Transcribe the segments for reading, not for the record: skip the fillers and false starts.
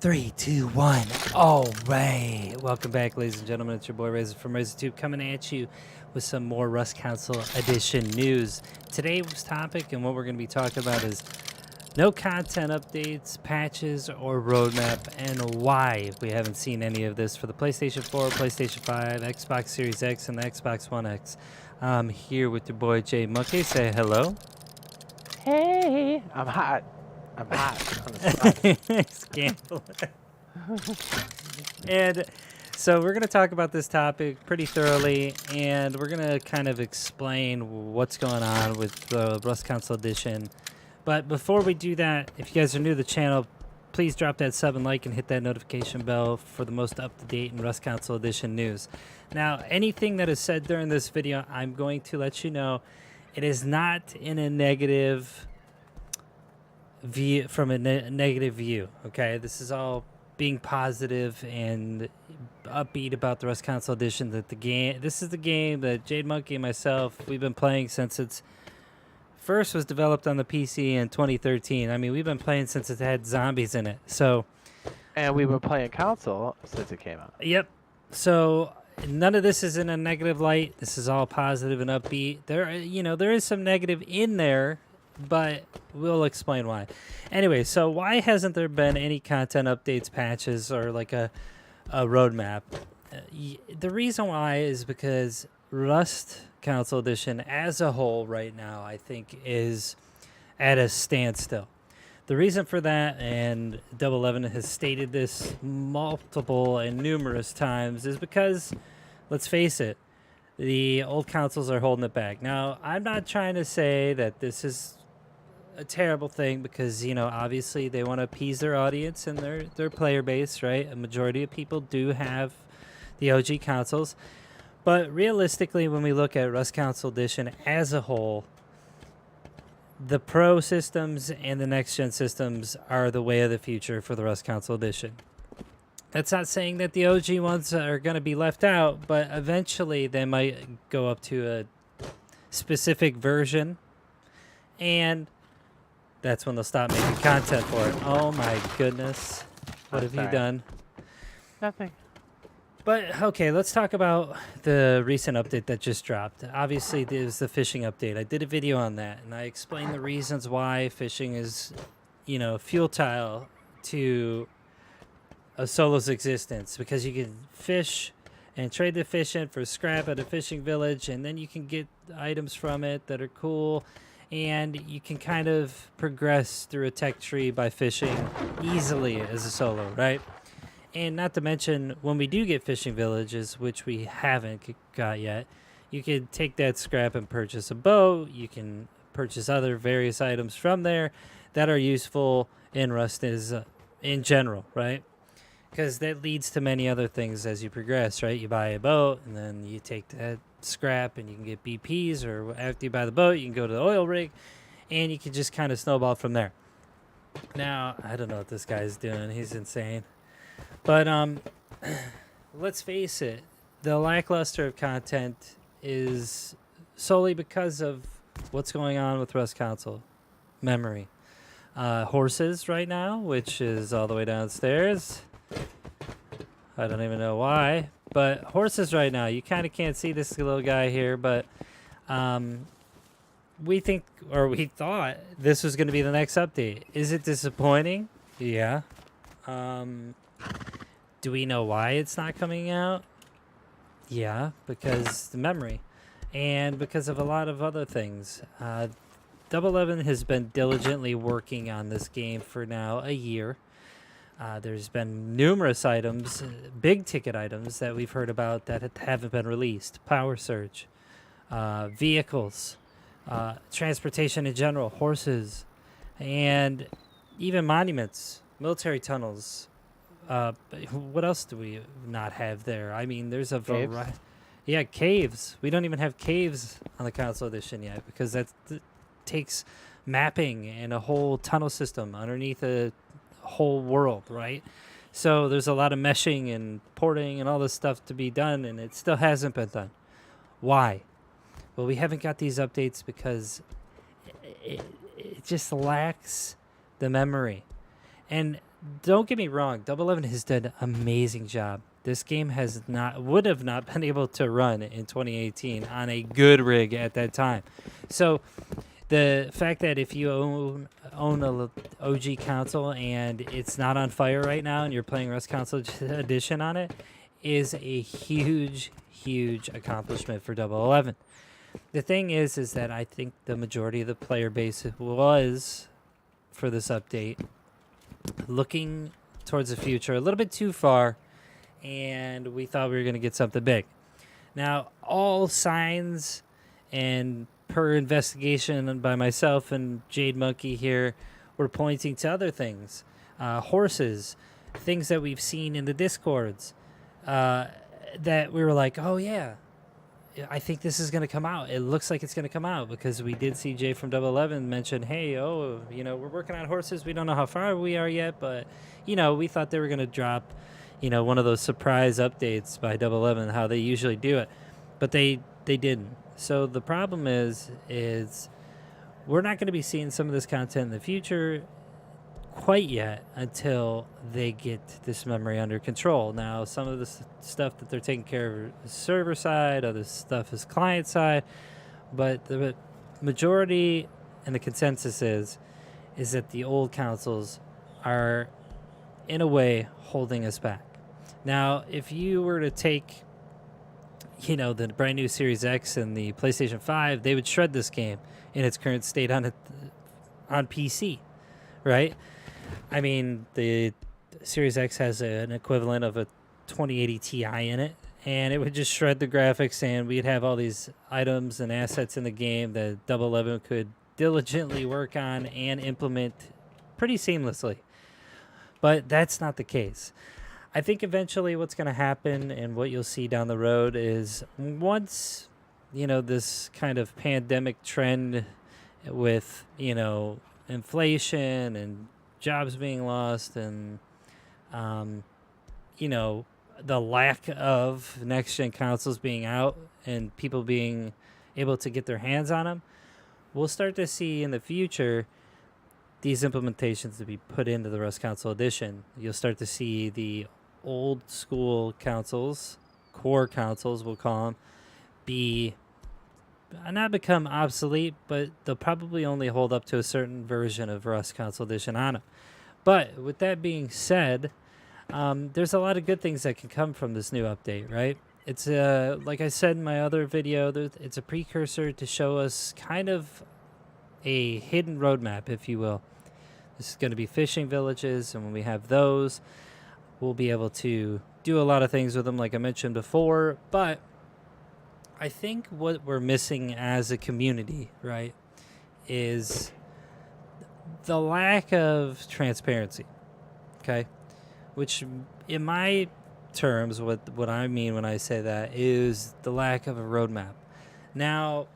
3, 2, 1. All right. Welcome back, ladies and gentlemen. It's your boy Razor from RazorTube coming at you with some more Rust Console Edition news. Today's topic and what we're going to be talking about is no content updates, patches, or roadmap, and why we haven't seen any of this for the PlayStation 4, PlayStation 5, Xbox Series X, and the Xbox One X. I'm here with your boy Jay Monkey. Say hello. Hey, I'm hot. I'm hot on the spot. And so we're going to talk about this topic pretty thoroughly, and we're going to kind of explain what's going on with the Rust Console Edition. But before we do that, if you guys are new to the channel, please drop that sub and like and hit that notification bell for the most up-to-date and Rust Console Edition news. Now, anything that is said during this video, I'm going to let you know it is not in a negative view, from a negative view. Okay, this is all being positive and upbeat about the Rust Console Edition. That the game, this is the game that Jade Monkey and myself, we've been playing since it's first was developed on the PC in 2013. I mean, we've been playing since it had zombies in it. So, And we've been playing console since it came out. yep. So none of this is in a negative light. This is all positive and upbeat. There is some negative in there, but we'll explain why. Anyway, so why hasn't there been any content updates, patches, or like a roadmap? The reason why is because Rust Console Edition as a whole right now, I think, is at a standstill. The reason for that, and Double 11 has stated this multiple and numerous times, is because, let's face it, the old consoles are holding it back. Now, I'm not trying to say that this is a terrible thing because, obviously they want to appease their audience and their player base, right? A majority of people do have the OG consoles. But realistically, when we look at Rust Console Edition as a whole, the Pro systems and the next-gen systems are the way of the future for the Rust Console Edition. That's not saying that the OG ones are going to be left out, but eventually they might go up to a specific version, and that's when they'll stop making content for it. Oh my goodness. What have you done? Nothing. But, okay, let's talk about the recent update that just dropped. Obviously, there's the fishing update. I did a video on that, and I explained the reasons why fishing is, futile to a solo's existence. Because you can fish and trade the fish in for scrap at a fishing village, and then you can get items from it that are cool, and you can kind of progress through a tech tree by fishing easily as a solo, right? And not to mention, when we do get fishing villages, which we haven't got yet, you can take that scrap and purchase a boat. You can purchase other various items from there that are useful in Rust in general, right? Because that leads to many other things as you progress, right? You buy a boat, and then you take that scrap, and you can get BPs, or after you buy the boat, you can go to the oil rig, and you can just kind of snowball from there. Now, I don't know what this guy's doing. He's insane. But let's face it, the lackluster of content is solely because of what's going on with Rust Console memory. Horses right now, which is all the way downstairs. I don't even know why, but horses right now. You kind of can't see this little guy here, but we thought this was going to be the next update. Is it disappointing? Yeah. Do we know why it's not coming out? Yeah, because the memory and because of a lot of other things. Double 11 has been diligently working on this game for now a year. There's been numerous items, big ticket items that we've heard about that haven't been released. Power surge, vehicles, transportation in general, horses, and even monuments, military tunnels. What else do we not have there? I mean, there's a variety. Yeah, caves. We don't even have caves on the console edition yet because that takes mapping and a whole tunnel system underneath a whole world, right? So there's a lot of meshing and porting and all this stuff to be done, and it still hasn't been done. Why? Well, we haven't got these updates because it just lacks the memory. And don't get me wrong, Double Eleven has done an amazing job. This game would have not been able to run in 2018 on a good rig at that time. So the fact that if you own a OG console and it's not on fire right now and you're playing Rust Console Edition on it is a huge accomplishment for Double Eleven. The thing is that I think the majority of the player base was, for this update, looking towards the future a little bit too far, and we thought we were going to get something big. Now, all signs, and per investigation by myself and Jade Monkey here, were pointing to other things. Horses, things that we've seen in the Discords, that we were like, oh yeah, I think this is going to come out. It looks like it's going to come out because we did see Jay from Double 11 mention, hey, we're working on horses. We don't know how far we are yet, but, we thought they were going to drop, one of those surprise updates by Double 11, how they usually do it. But they didn't. So the problem is we're not going to be seeing some of this content in the future quite yet until they get this memory under control. Now, some of the stuff that they're taking care of is server side, other stuff is client side, but the majority and the consensus is that the old consoles are, in a way, holding us back. Now, if you were to take, the brand new Series X and the PlayStation 5, they would shred this game in its current state on PC, right? I mean, the Series X has an equivalent of a 2080 Ti in it, and it would just shred the graphics, and we'd have all these items and assets in the game that Double 11 could diligently work on and implement pretty seamlessly. But that's not the case. I think eventually what's going to happen and what you'll see down the road is once, this kind of pandemic trend with, inflation and jobs being lost and, the lack of next-gen consoles being out and people being able to get their hands on them, we'll start to see in the future these implementations to be put into the Rust Console Edition. You'll start to see the old school consoles, core consoles we'll call them, not become obsolete, but they'll probably only hold up to a certain version of Rust Console Edition on them. But with that being said, there's a lot of good things that can come from this new update, right? It's like I said in my other video, it's a precursor to show us kind of a hidden roadmap, if you will. This is going to be fishing villages, and when we have those, we'll be able to do a lot of things with them, like I mentioned before. But I think what we're missing as a community, right, is the lack of transparency, okay? Which, in my terms, what I mean when I say that is the lack of a roadmap. Now,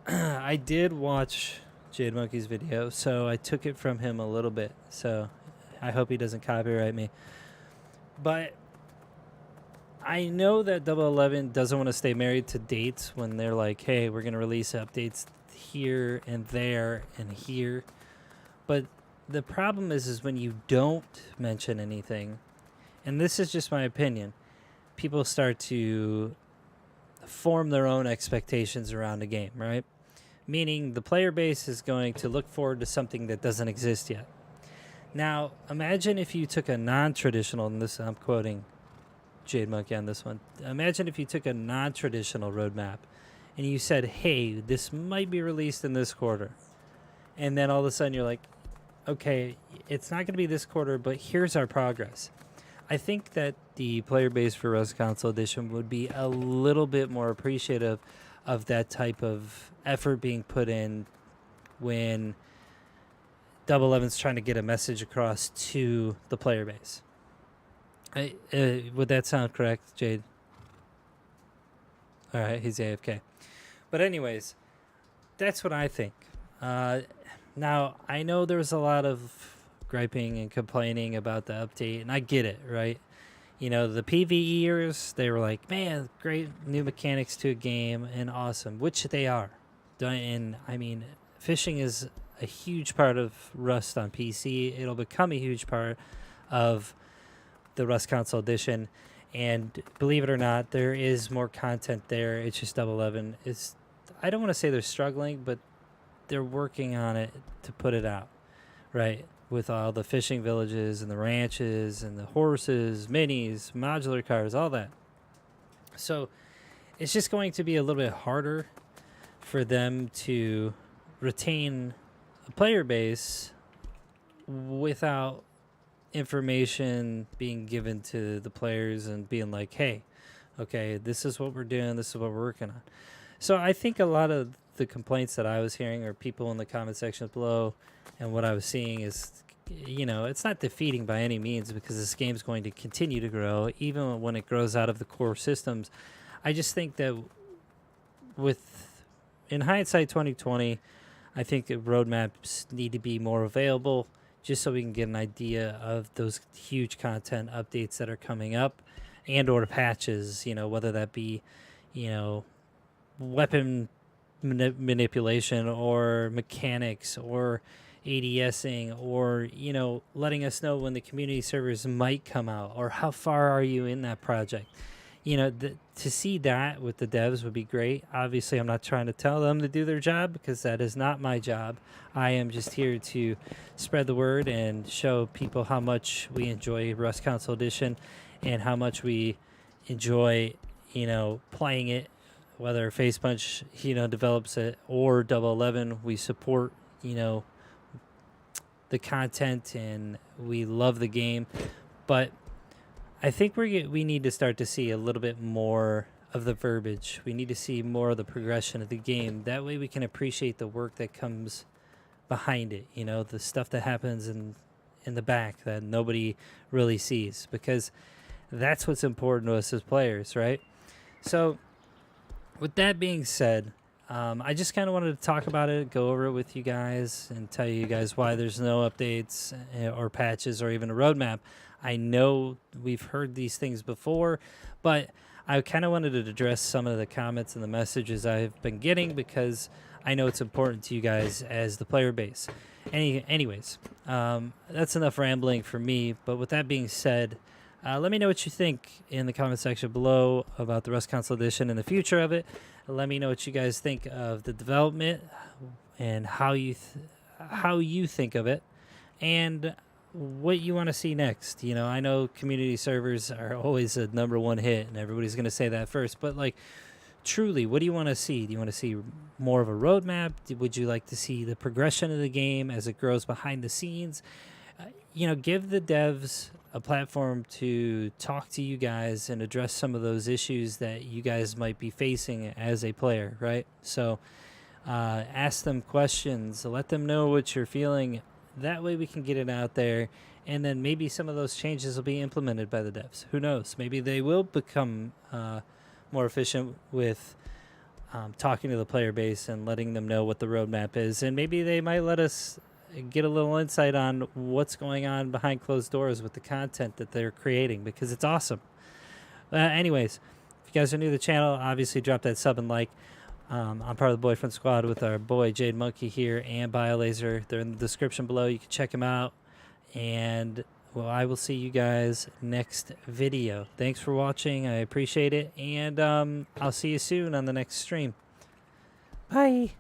I did watch Jade Monkey's video, so I took it from him a little bit. So I hope he doesn't copyright me. But I know that Double 11 doesn't want to stay married to dates when they're like, hey, we're going to release updates here and there and here. But the problem is when you don't mention anything, and this is just my opinion, people start to form their own expectations around a game, right? Meaning the player base is going to look forward to something that doesn't exist yet. Now, imagine if you took a non-traditional, and this I'm quoting Jade Monkey on this one. Imagine if you took a non-traditional roadmap and you said, hey, this might be released in this quarter. And then all of a sudden you're like, okay, it's not going to be this quarter, but here's our progress. I think that the player base for Rust Console Edition would be a little bit more appreciative of that type of effort being put in when Double 11's trying to get a message across to the player base. Would that sound correct, Jade? All right, he's AFK. But anyways, that's what I think. Now, I know there's a lot of griping and complaining about the update, and I get it, right? The PvEers, they were like, man, great new mechanics to a game and awesome, which they are. And, I mean, fishing is a huge part of Rust on PC. It'll become a huge part of the Rust Console Edition. And believe it or not, there is more content there. It's just Double 11 is, I don't want to say they're struggling, but they're working on it to put it out, right? With all the fishing villages and the ranches and the horses, minis, modular cars, all that. So it's just going to be a little bit harder for them to retain a player base without information being given to the players and being like, hey, okay, this is what we're doing, this is what we're working on. So I think a lot of the complaints that I was hearing, or people in the comment section below, and what I was seeing is, you know, it's not defeating by any means, because this game's going to continue to grow even when it grows out of the core systems. I just think that in hindsight 2020, I think the roadmaps need to be more available, just so we can get an idea of those huge content updates that are coming up, and or patches, you know, whether that be, you know, weapon manipulation or mechanics or ADSing, or, you know, letting us know when the community servers might come out, or how far are you in that project. You know, to see that with the devs would be great. Obviously, I'm not trying to tell them to do their job, because that is not my job. I am just here to spread the word and show people how much we enjoy Rust Console Edition, and how much we enjoy, you know, playing it. Whether Face Punch, you know, develops it, or Double 11, we support, you know, the content, and we love the game. But I think we need to start to see a little bit more of the verbiage. We need to see more of the progression of the game. That way we can appreciate the work that comes behind it, you know, the stuff that happens in the back that nobody really sees, because that's what's important to us as players, right? So with that being said, I just kind of wanted to talk about it, go over it with you guys, and tell you guys why there's no updates or patches or even a roadmap. I know we've heard these things before, but I kind of wanted to address some of the comments and the messages I've been getting, because I know it's important to you guys as the player base. Anyways, that's enough rambling for me. But with that being said, let me know what you think in the comment section below about the Rust Console Edition and the future of it. Let me know what you guys think of the development, and how you think of it, and what you want to see next. You know, I know community servers are always a #1 hit, and everybody's going to say that first, but like, truly, what do you want to see? Do you want to see more of a roadmap? Would you like to see the progression of the game as it grows behind the scenes? You know, give the devs a platform to talk to you guys and address some of those issues that you guys might be facing as a player, right? So ask them questions, let them know what you're feeling. That way we can get it out there, and then maybe some of those changes will be implemented by the devs. Who knows? Maybe they will become more efficient with talking to the player base and letting them know what the roadmap is, and maybe they might let us get a little insight on what's going on behind closed doors with the content that they're creating, because it's awesome. Anyways, if you guys are new to the channel, obviously drop that sub and like. I'm part of the Boyfriend Squad with our boy Jade Monkey here and BioLaser. They're in the description below. You can check them out. And, well, I will see you guys next video. Thanks for watching. I appreciate it. And I'll see you soon on the next stream. Bye.